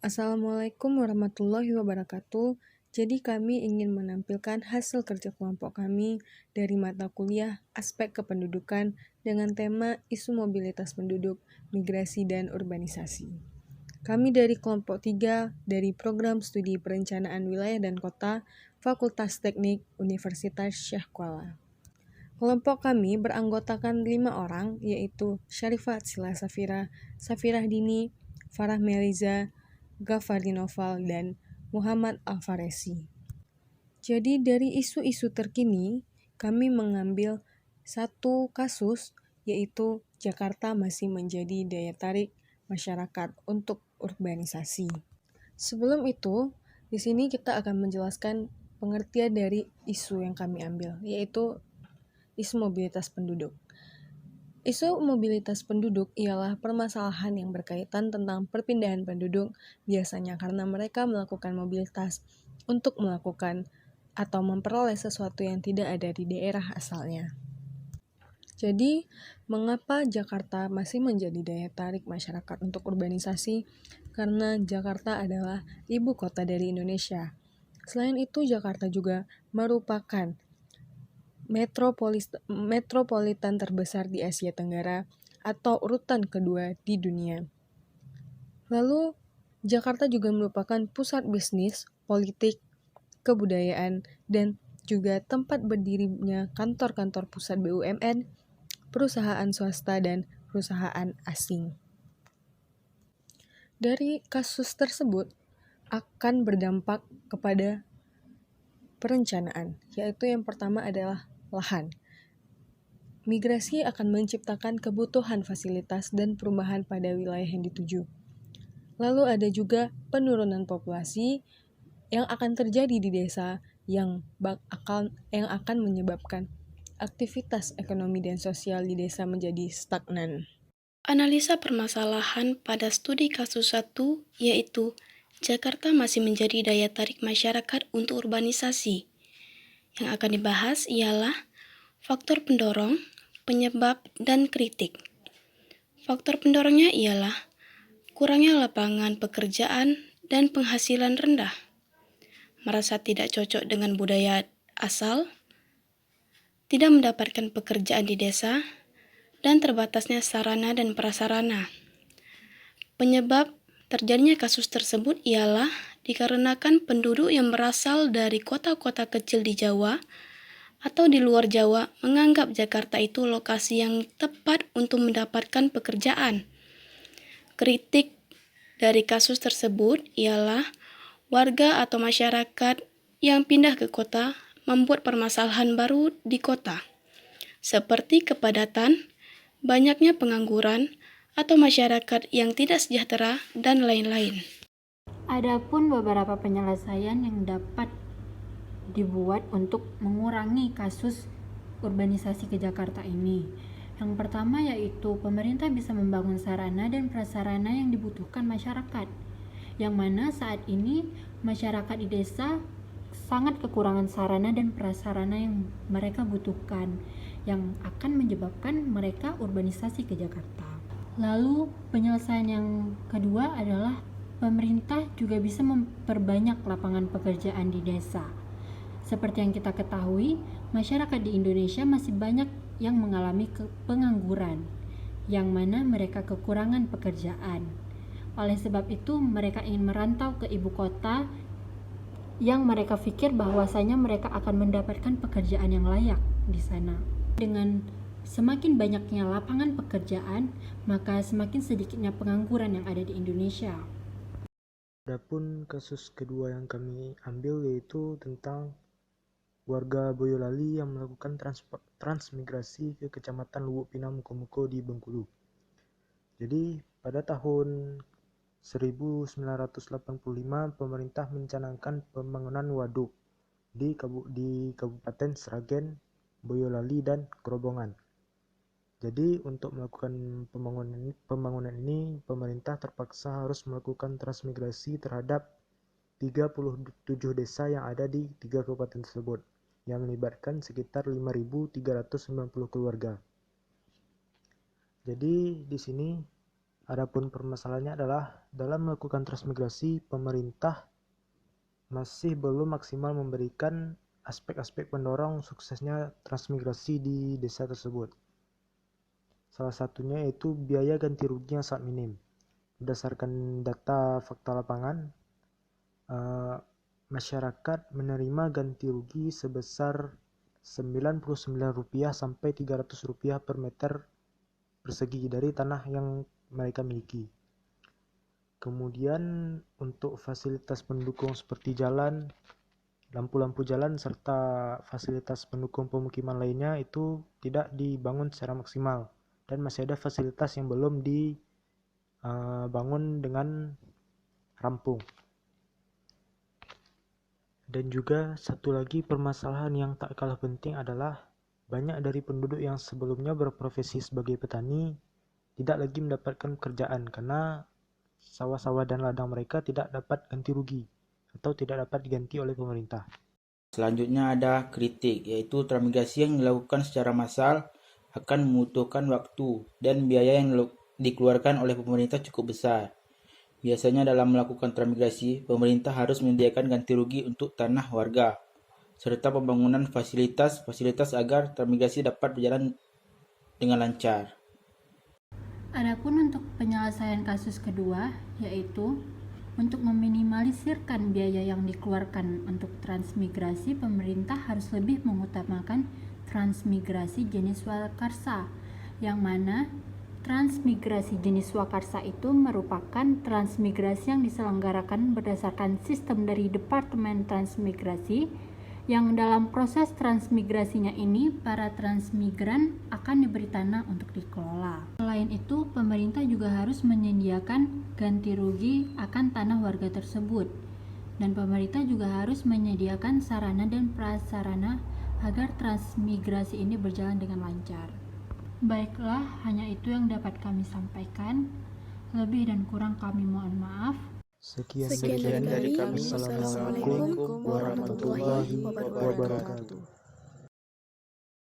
Assalamualaikum warahmatullahi wabarakatuh. Jadi kami ingin menampilkan hasil kerja kelompok kami dari mata kuliah aspek kependudukan dengan tema isu mobilitas penduduk, migrasi, dan urbanisasi. Kami dari kelompok 3 dari program studi perencanaan wilayah dan kota Fakultas Teknik Universitas Syekh Kuala. Kelompok kami beranggotakan 5 orang, yaitu Syarifat Sila Safira, Safirah Dini, Farah Meliza, Ghaffari Noval, dan Muhammad Alfaresi. Jadi dari isu-isu terkini, kami mengambil satu kasus, yaitu Jakarta masih menjadi daya tarik masyarakat untuk urbanisasi. Sebelum itu, di sini kita akan menjelaskan pengertian dari isu yang kami ambil, yaitu isu mobilitas penduduk. Isu mobilitas penduduk ialah permasalahan yang berkaitan tentang perpindahan penduduk, biasanya karena mereka melakukan mobilitas untuk melakukan atau memperoleh sesuatu yang tidak ada di daerah asalnya. Jadi, mengapa Jakarta masih menjadi daya tarik masyarakat untuk urbanisasi? Karena Jakarta adalah ibu kota dari Indonesia. Selain itu, Jakarta juga merupakan metropolitan terbesar di Asia Tenggara atau urutan kedua di dunia. Lalu, Jakarta juga merupakan pusat bisnis, politik, kebudayaan, dan juga tempat berdirinya kantor-kantor pusat BUMN, perusahaan swasta, dan perusahaan asing. Dari kasus tersebut akan berdampak kepada perencanaan, yaitu yang pertama adalah lahan. Migrasi akan menciptakan kebutuhan fasilitas dan perubahan pada wilayah yang dituju. Lalu ada juga penurunan populasi yang akan terjadi di desa yang akan menyebabkan aktivitas ekonomi dan sosial di desa menjadi stagnan. Analisa permasalahan pada studi kasus 1 yaitu Jakarta masih menjadi daya tarik masyarakat untuk urbanisasi. Yang akan dibahas ialah faktor pendorong, penyebab, dan kritik. Faktor pendorongnya ialah kurangnya lapangan pekerjaan dan penghasilan rendah, merasa tidak cocok dengan budaya asal, tidak mendapatkan pekerjaan di desa, dan terbatasnya sarana dan prasarana. Penyebab terjadinya kasus tersebut ialah dikarenakan penduduk yang berasal dari kota-kota kecil di Jawa atau di luar Jawa menganggap Jakarta itu lokasi yang tepat untuk mendapatkan pekerjaan. Kritik dari kasus tersebut ialah warga atau masyarakat yang pindah ke kota membuat permasalahan baru di kota, seperti kepadatan, banyaknya pengangguran, atau masyarakat yang tidak sejahtera, dan lain-lain. Adapun beberapa penyelesaian yang dapat dibuat untuk mengurangi kasus urbanisasi ke Jakarta ini. Yang pertama yaitu pemerintah bisa membangun sarana dan prasarana yang dibutuhkan masyarakat. Yang mana saat ini masyarakat di desa sangat kekurangan sarana dan prasarana yang mereka butuhkan, yang akan menyebabkan mereka urbanisasi ke Jakarta. Lalu penyelesaian yang kedua adalah pemerintah juga bisa memperbanyak lapangan pekerjaan di desa. Seperti yang kita ketahui, masyarakat di Indonesia masih banyak yang mengalami pengangguran, yang mana mereka kekurangan pekerjaan. Oleh sebab itu, mereka ingin merantau ke ibu kota yang mereka pikir bahwasanya mereka akan mendapatkan pekerjaan yang layak di sana. Dengan semakin banyaknya lapangan pekerjaan, maka semakin sedikitnya pengangguran yang ada di Indonesia. Adapun kasus kedua yang kami ambil yaitu tentang warga Boyolali yang melakukan transmigrasi ke Kecamatan Lubuk Pinang Mukomuko di Bengkulu. Jadi pada tahun 1985 pemerintah mencanangkan pembangunan waduk di Kabupaten Sragen, Boyolali, dan Grobogan. Jadi untuk melakukan pembangunan ini pemerintah terpaksa harus melakukan transmigrasi terhadap 37 desa yang ada di 3 kabupaten tersebut yang melibatkan sekitar 5.390 keluarga. Jadi di sini Adapun permasalahannya adalah dalam melakukan transmigrasi, pemerintah masih belum maksimal memberikan aspek-aspek pendorong suksesnya transmigrasi di desa tersebut. Salah satunya yaitu biaya ganti rugi yang sangat minim. Berdasarkan data fakta lapangan, masyarakat menerima ganti rugi sebesar Rp99 sampai Rp300 per meter persegi dari tanah yang mereka miliki. Kemudian untuk fasilitas pendukung seperti jalan, lampu-lampu jalan, serta fasilitas pendukung pemukiman lainnya itu tidak dibangun secara maksimal, dan masih ada fasilitas yang belum dibangun dengan rampung. Dan juga satu lagi permasalahan yang tak kalah penting adalah banyak dari penduduk yang sebelumnya berprofesi sebagai petani tidak lagi mendapatkan pekerjaan karena sawah-sawah dan ladang mereka tidak dapat ganti rugi atau tidak dapat diganti oleh pemerintah. Selanjutnya ada kritik, yaitu transmigrasi yang dilakukan secara massal akan membutuhkan waktu dan biaya yang dikeluarkan oleh pemerintah cukup besar. Biasanya dalam melakukan transmigrasi, pemerintah harus menyediakan ganti rugi untuk tanah warga, serta pembangunan fasilitas agar transmigrasi dapat berjalan dengan lancar. Adapun untuk penyelesaian kasus kedua, yaitu untuk meminimalisirkan biaya yang dikeluarkan untuk transmigrasi, pemerintah harus lebih mengutamakan transmigrasi jenis swakarsa, yang mana transmigrasi jenis swakarsa itu merupakan transmigrasi yang diselenggarakan berdasarkan sistem dari Departemen Transmigrasi, yang dalam proses transmigrasinya ini para transmigran akan diberi tanah untuk dikelola. Selain itu, pemerintah juga harus menyediakan ganti rugi akan tanah warga tersebut, dan pemerintah juga harus menyediakan sarana dan prasarana agar transmigrasi ini berjalan dengan lancar. Baiklah, hanya itu yang dapat kami sampaikan. Lebih dan kurang kami mohon maaf. Sekian Sekian dari dari kami. kami. Assalamualaikum warahmatullahi wabarakatuh.